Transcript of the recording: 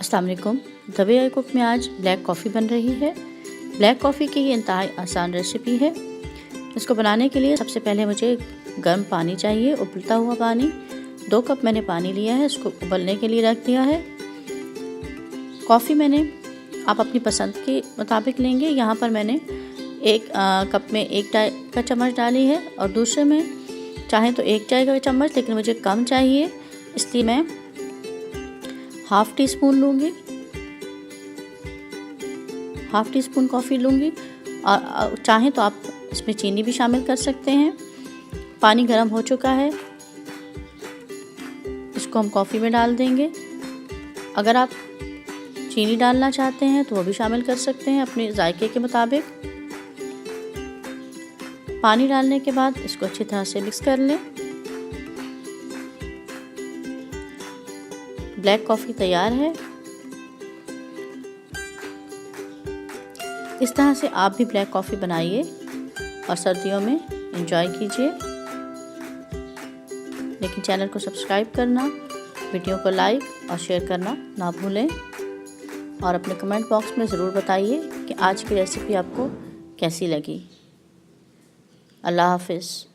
अस्सलाम वालेकुम। The way I cook में आज ब्लैक कॉफ़ी बन रही है। ब्लैक कॉफ़ी की ये इंतहाई आसान रेसिपी है। इसको बनाने के लिए सबसे पहले मुझे गर्म पानी चाहिए, उबलता हुआ पानी। 2 कप मैंने पानी लिया है, इसको उबलने के लिए रख दिया है। कॉफ़ी मैंने आप अपनी पसंद के मुताबिक लेंगे। यहाँ पर मैंने एक कप में 1 चाय का चम्मच डाली है और दूसरे में चाहें तो 1 चाय का चम्मच, लेकिन मुझे कम चाहिए इसलिए मैं हाफ़ टी स्पून लूँगी, हाफ़ टी स्पून कॉफ़ी लूँगी। और चाहें तो आप इसमें चीनी भी शामिल कर सकते हैं। पानी गर्म हो चुका है, इसको हम कॉफ़ी में डाल देंगे। अगर आप चीनी डालना चाहते हैं तो वो भी शामिल कर सकते हैं अपने जायके के मुताबिक। पानी डालने के बाद इसको अच्छी तरह से मिक्स कर लें। ब्लैक कॉफ़ी तैयार है। इस तरह से आप भी ब्लैक कॉफ़ी बनाइए और सर्दियों में एंजॉय कीजिए। लेकिन चैनल को सब्सक्राइब करना, वीडियो को लाइक और शेयर करना ना भूलें। और अपने कमेंट बॉक्स में ज़रूर बताइए कि आज की रेसिपी आपको कैसी लगी। अल्लाह हाफ़िज़।